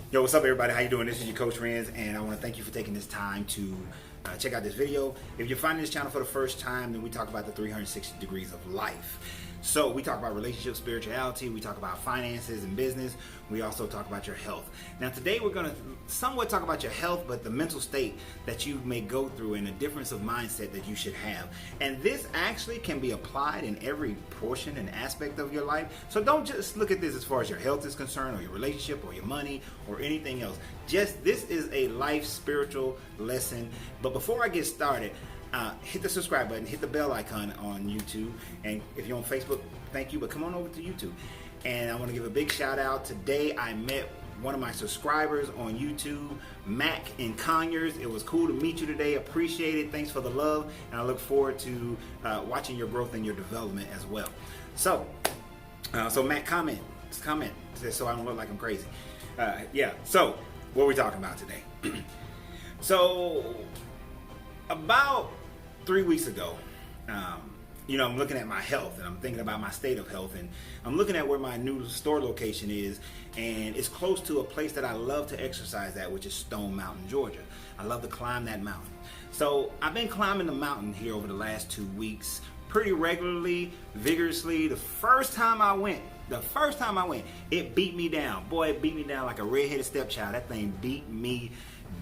Yo, what's up, everybody? How you doing? This is your Coach Renz, and I want to thank you for taking this time to check out this video. If you're finding this channel for the first time, then we talk about the 360 degrees of life. So we talk about relationships, spirituality, we talk about finances and business. We also talk about your health. Now today we're going to somewhat talk about your health, but the mental state that you may go through and the difference of mindset that you should have. And this actually can be applied in every portion and aspect of your life. So don't just look at this as far as your health is concerned, or your relationship, or your money, or anything else. Just this is a life spiritual lesson. But before I get started, hit the subscribe button, hit the bell icon on YouTube, and if you're on Facebook, thank you, but come on over to YouTube. And I want to give a big shout out. Today I met one of my subscribers on YouTube, Mac in Conyers. It was cool to meet you today. Appreciate it. Thanks for the love, and I look forward to watching your growth and your development as well. So Mac, comment so I don't look like I'm crazy. Yeah, so what are we talking about today? So about 3 weeks ago, I'm looking at my health, and I'm thinking about my state of health, and I'm looking at where my new store location is, and it's close to a place that I love to exercise at, which is Stone Mountain, Georgia. I love to climb that mountain. So I've been climbing the mountain here over the last 2 weeks pretty regularly, vigorously. The first time I went, it beat me down. Boy, it beat me down like a redheaded stepchild. That thing beat me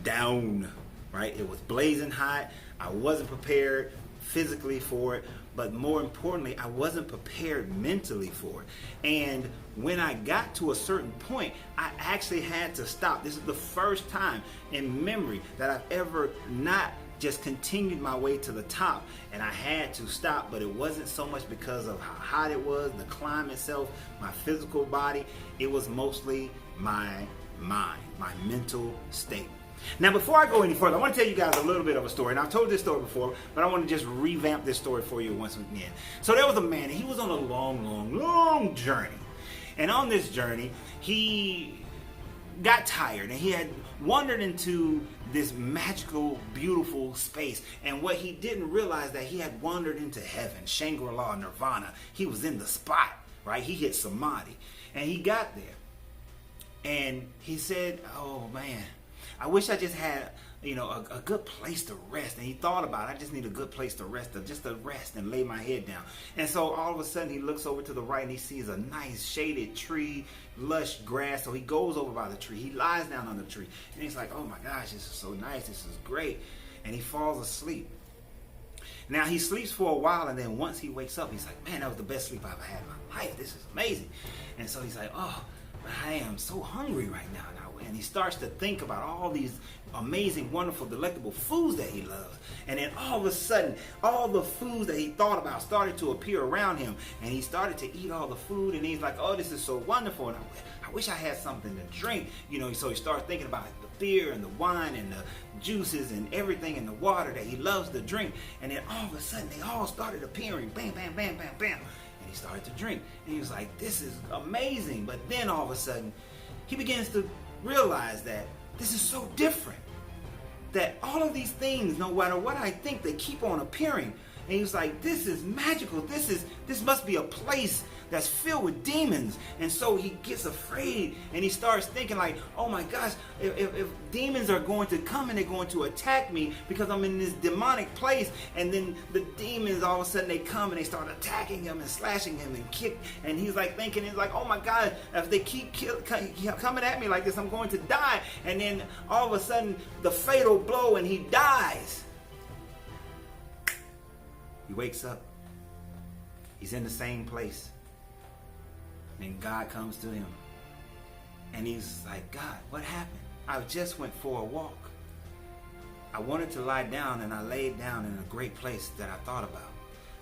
down, right? It was blazing hot. I wasn't prepared physically for it, but more importantly, I wasn't prepared mentally for it. And when I got to a certain point, I actually had to stop. This is the first time in memory that I've ever not just continued my way to the top, and I had to stop. But it wasn't so much because of how hot it was, the climb itself, my physical body. It was mostly my mind, my mental state. Now, before I go any further, I want to tell you guys a little bit of a story. And I've told this story before, but I want to just revamp this story for you once again. So there was a man, and he was on a long journey. And on this journey, he got tired, and he had wandered into this magical, beautiful space. And what he didn't realize, that he had wandered into heaven, Shangri-La, Nirvana. He was in the spot, right? He hit Samadhi. And he got there. And he said, oh, man, I wish I just had, a good place to rest. And he thought about it. I just need a good place to rest, just to rest and lay my head down. And so all of a sudden he looks over to the right, and he sees a nice shaded tree, lush grass. So he goes over by the tree. He lies down on the tree, and he's like, oh my gosh, this is so nice. This is great. And he falls asleep. Now he sleeps for a while, and then once he wakes up, he's like, man, that was the best sleep I've ever had in my life. This is amazing. And so he's like, oh, but I am so hungry right now. And he starts to think about all these amazing, wonderful, delectable foods that he loves. And then all of a sudden, all the foods that he thought about started to appear around him. And he started to eat all the food, and he's like, oh, this is so wonderful. And I wish I had something to drink. So he starts thinking about the beer and the wine and the juices and everything and the water that he loves to drink. And then all of a sudden, they all started appearing. Bam, bam, bam, bam, bam. And he started to drink. And he was like, this is amazing. But then all of a sudden, he begins to realize that this is so different, that all of these things, no matter what I think, they keep on appearing. And he was like, this is magical. This must be a place that's filled with demons. And so he gets afraid, and he starts thinking like, oh my gosh, if demons are going to come and they're going to attack me because I'm in this demonic place, and then the demons, all of a sudden they come and they start attacking him and slashing him and kick. And he's like thinking, he's like, oh my God, if they keep coming at me like this, I'm going to die. And then all of a sudden the fatal blow, and he dies. He wakes up. He's in the same place. And God comes to him. And he's like, God, what happened? I just went for a walk. I wanted to lie down, and I laid down in a great place that I thought about.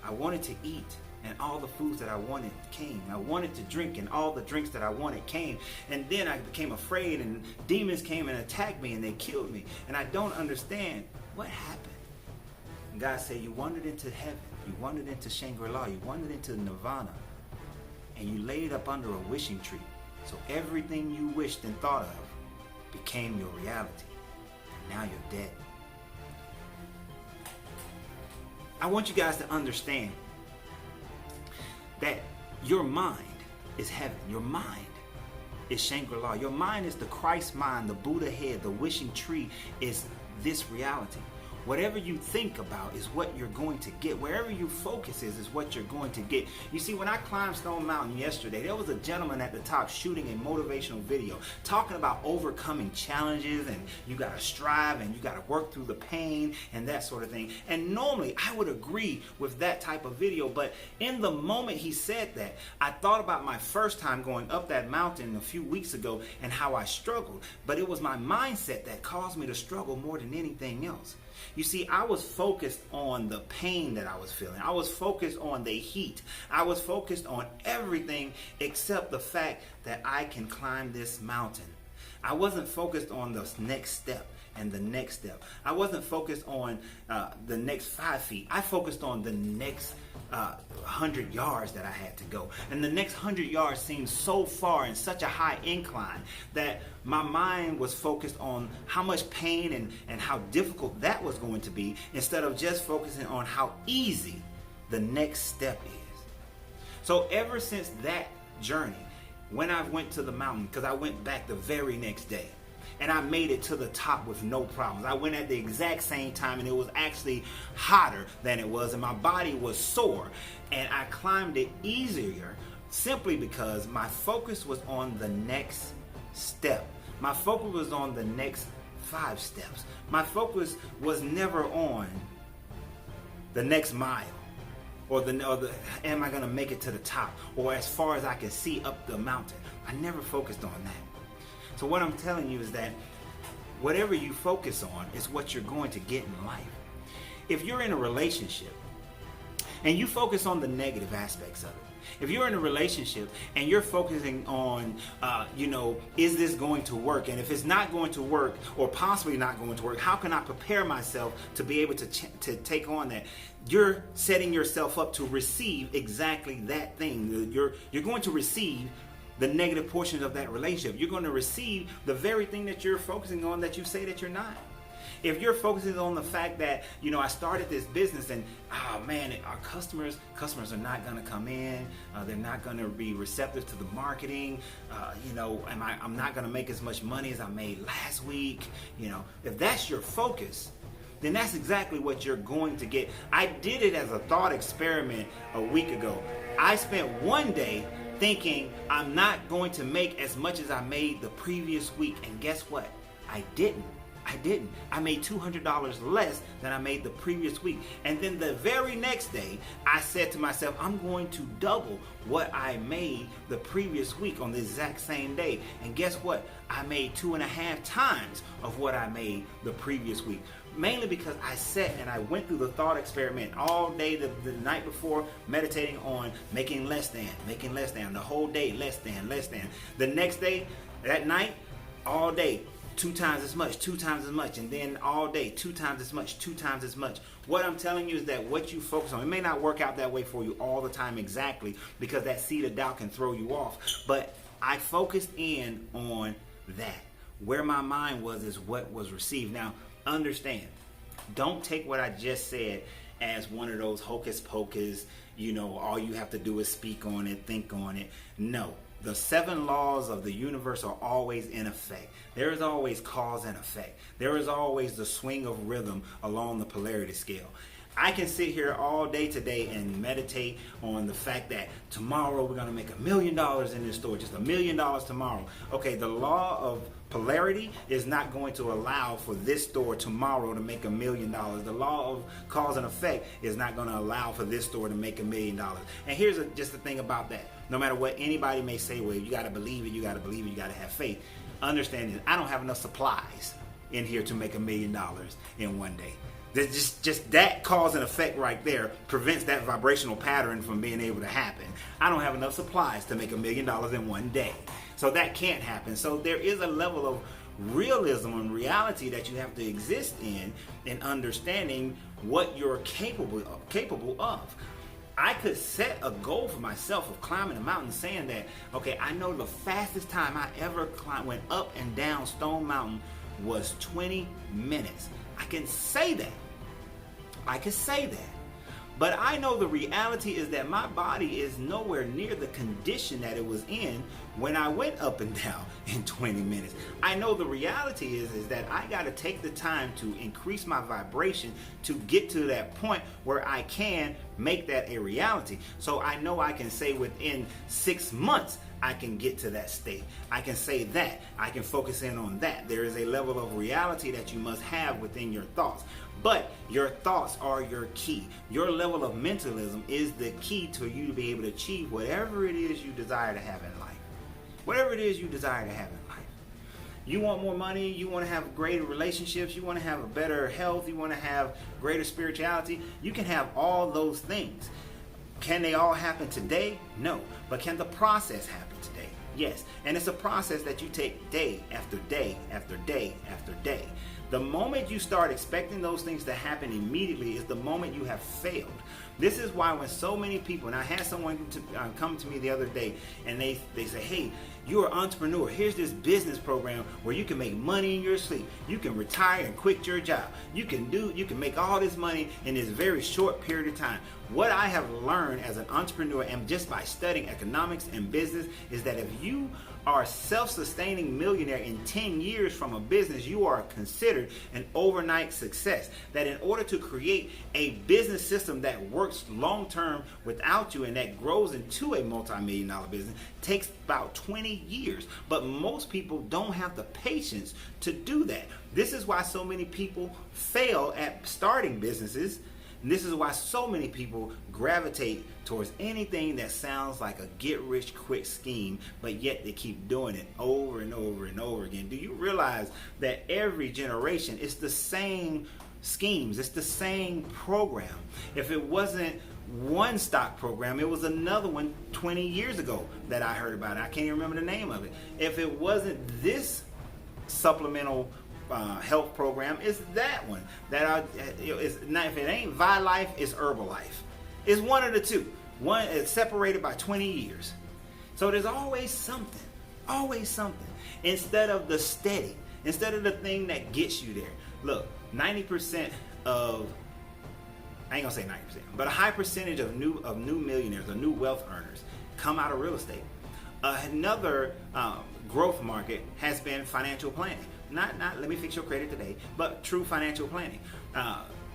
I wanted to eat, and all the foods that I wanted came. I wanted to drink, and all the drinks that I wanted came. And then I became afraid, and demons came and attacked me, and they killed me. And I don't understand what happened. And God said, you wandered into heaven, you wandered into Shangri-La, you wandered into Nirvana, and you laid up under a wishing tree. So everything you wished and thought of became your reality. And now you're dead. I want you guys to understand that your mind is heaven. Your mind is Shangri-La. Your mind is the Christ mind, the Buddha head, the wishing tree is this reality. Whatever you think about is what you're going to get. Wherever your focus is what you're going to get. You see, when I climbed Stone Mountain yesterday, there was a gentleman at the top shooting a motivational video talking about overcoming challenges, and you got to strive and you got to work through the pain and that sort of thing. And normally I would agree with that type of video, but in the moment he said that, I thought about my first time going up that mountain a few weeks ago and how I struggled. But it was my mindset that caused me to struggle more than anything else. You see, I was focused on the pain that I was feeling. I was focused on the heat. I was focused on everything except the fact that I can climb this mountain. I wasn't focused on the next step and the next step. I wasn't focused on the next 5 feet. I focused on the next 100 yards that I had to go. And the next 100 yards seemed so far and such a high incline that my mind was focused on how much pain and how difficult that was going to be, instead of just focusing on how easy the next step is. So ever since that journey, when I went to the mountain, because I went back the very next day, and I made it to the top with no problems. I went at the exact same time, and it was actually hotter than it was, and my body was sore, and I climbed it easier simply because my focus was on the next step. My focus was on the next 5 steps. My focus was never on the next mile, or the am I going to make it to the top, or as far as I can see up the mountain. I never focused on that. So what I'm telling you is that whatever you focus on is what you're going to get in life. If you're in a relationship and you focus on the negative aspects of it, if you're in a relationship and you're focusing on, is this going to work? And if it's not going to work, or possibly not going to work, how can I prepare myself to be able to take on that? You're setting yourself up to receive exactly that thing. You're going to receive the negative portions of that relationship. You're going to receive the very thing that you're focusing on that you say that you're not. If you're focusing on the fact that, I started this business and, our customers are not going to come in. They're not going to be receptive to the marketing. I'm not going to make as much money as I made last week. If that's your focus, then that's exactly what you're going to get. I did it as a thought experiment a week ago. I spent one day thinking I'm not going to make as much as I made the previous week. And guess what? I didn't. I made $200 less than I made the previous week. And then the very next day, I said to myself, I'm going to double what I made the previous week on the exact same day. And guess what? I made 2.5 times of what I made the previous week. Mainly because I sat and I went through the thought experiment all day the night before, meditating on making less than, the whole day, less than. The next day, that night, all day, 2 times as much, and then all day, 2 times as much. What I'm telling you is that what you focus on, it may not work out that way for you all the time exactly, because that seed of doubt can throw you off, but I focused in on that. Where my mind was is what was received. Now, understand, don't take what I just said as one of those hocus pocus, all you have to do is speak on it, think on it. No. The 7 laws of the universe are always in effect. There is always cause and effect. There is always the swing of rhythm along the polarity scale. I can sit here all day today and meditate on the fact that tomorrow we're going to make $1 million in this store, just $1 million tomorrow. Okay, the law of polarity is not going to allow for this store tomorrow to make $1 million. The law of cause and effect is not going to allow for this store to make $1 million. And here's just the thing about that. No matter what anybody may say, well, you got to believe it, you got to have faith. Understand this, I don't have enough supplies in here to make $1 million in one day. Just that cause and effect right there prevents that vibrational pattern from being able to happen. I don't have enough supplies to make $1 million in one day. So that can't happen. So there is a level of realism and reality that you have to exist in understanding what you're capable of. I could set a goal for myself of climbing a mountain, saying that, okay, I know the fastest time I ever went up and down Stone Mountain was 20 minutes. I can say that. But I know the reality is that my body is nowhere near the condition that it was in when I went up and down in 20 minutes. I know the reality is that I got to take the time to increase my vibration to get to that point where I can make that a reality. So I know I can say within 6 months, I can get to that state. I can say that. I can focus in on that. There is a level of reality that you must have within your thoughts. But your thoughts are your key. Your level of mentalism is the key to you to be able to achieve whatever it is you desire to have in life. Whatever it is you desire to have in life. You want more money, you want to have greater relationships, you want to have a better health, you want to have greater spirituality. You can have all those things. Can they all happen today? No. But can the process happen today? Yes. And it's a process that you take day after day after day after day. The moment you start expecting those things to happen immediately is the moment you have failed. This is why when so many people, and I had someone come to me the other day and they say, hey, you're an entrepreneur. Here's this business program where you can make money in your sleep. You can retire and quit your job. You can make all this money in this very short period of time. What I have learned as an entrepreneur and just by studying economics and business is that if you are a self-sustaining millionaire in 10 years from a business, you are considered an overnight success. That in order to create a business system that works long-term without you and that grows into a multi-million-dollar business takes about 20 years. But most people don't have the patience to do that. This is why so many people fail at starting businesses. And this is why so many people gravitate towards anything that sounds like a get-rich-quick scheme, but yet they keep doing it over and over and over again. Do you realize that every generation it's the same schemes, it's the same program? If it wasn't one stock program, it was another one 20 years ago that I heard about it. I can't even remember the name of it. If it wasn't this supplemental health program, is that one that is not. If it ain't ViLife, it's Herbalife. It's one of the two. One is separated by 20 years. So there's always something, instead of the steady, instead of the thing that gets you there. Look, 90% of, I ain't gonna say 90%, but a high percentage of new millionaires or new wealth earners come out of real estate. Another growth market has been financial planning. Not let me fix your credit today, but true financial planning.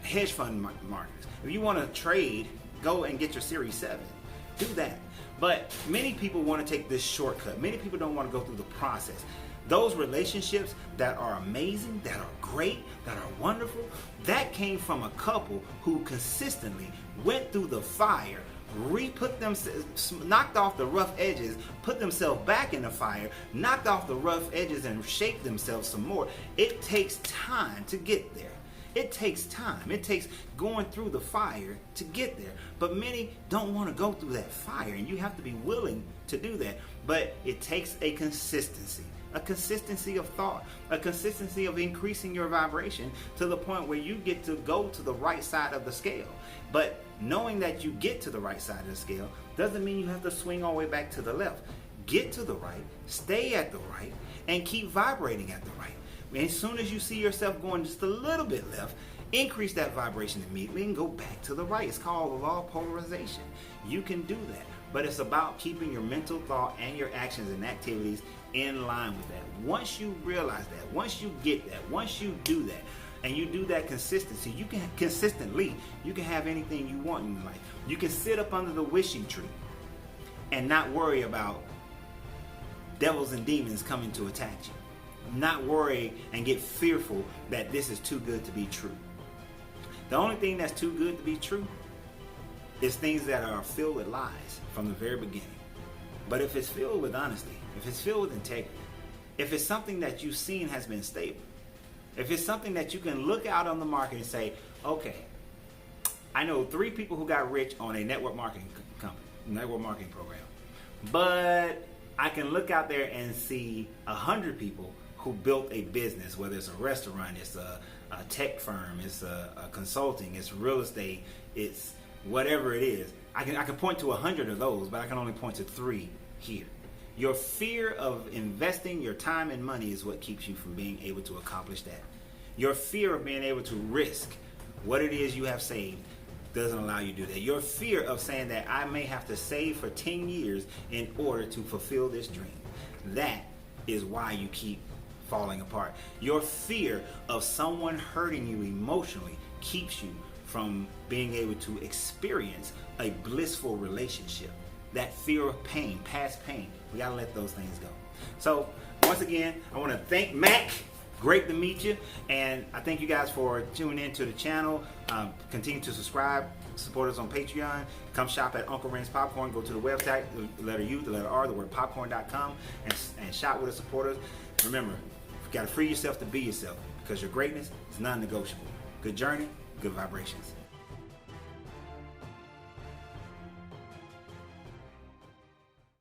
Hedge fund markets. If you want to trade, go and get your Series 7. Do that. But many people want to take this shortcut. Many people don't want to go through the process. Those relationships that are amazing, that are great, that are wonderful, that came from a couple who consistently went through the fire, knocked off the rough edges, put themselves back in the fire, knocked off the rough edges and shaped themselves some more. It takes time to get there. It takes time. It takes going through the fire to get there. But many don't want to go through that fire, and you have to be willing to do that. But it takes a consistency of thought, a consistency of increasing your vibration to the point where you get to go to the right side of the scale. But knowing that you get to the right side of the scale doesn't mean you have to swing all the way back to the left. Get to the right, stay at the right, and keep vibrating at the right. And as soon as you see yourself going just a little bit left, increase that vibration immediately and go back to the right. It's called the law of polarization. You can do that. But it's about keeping your mental thought and your actions and activities in line with that. Once you realize that, once you get that, once you do that, and you do that consistently, you can have anything you want in life. You can sit up under the wishing tree and not worry about devils and demons coming to attack you. Not worry and get fearful that this is too good to be true. The only thing that's too good to be true is things that are filled with lies from the very beginning. But if it's filled with honesty, if it's filled with integrity, if it's something that you've seen has been stable, if it's something that you can look out on the market and say, okay, I know 3 people who got rich on a network marketing program, but I can look out there and see 100 people who built a business, whether it's a restaurant, it's a tech firm, it's a consulting, it's real estate, it's whatever it is. I can point to 100 of those, but I can only point to 3 here. Your fear of investing your time and money is what keeps you from being able to accomplish that. Your fear of being able to risk what it is you have saved doesn't allow you to do that. Your fear of saying that I may have to save for 10 years in order to fulfill this dream, that is why you keep falling apart. Your fear of someone hurting you emotionally keeps you from being able to experience a blissful relationship. That fear of pain, past pain, we gotta let those things go. So once again, I want to thank Mac. Great to meet you, and I thank you guys for tuning in to the channel. Continue to subscribe, support us on Patreon. Come shop at Uncle Ren's Popcorn. Go to the website, the letter U, the letter R, the word popcorn.com, and shop with us, support us. Remember, you got to free yourself to be yourself, because your greatness is non-negotiable. Good journey, good vibrations.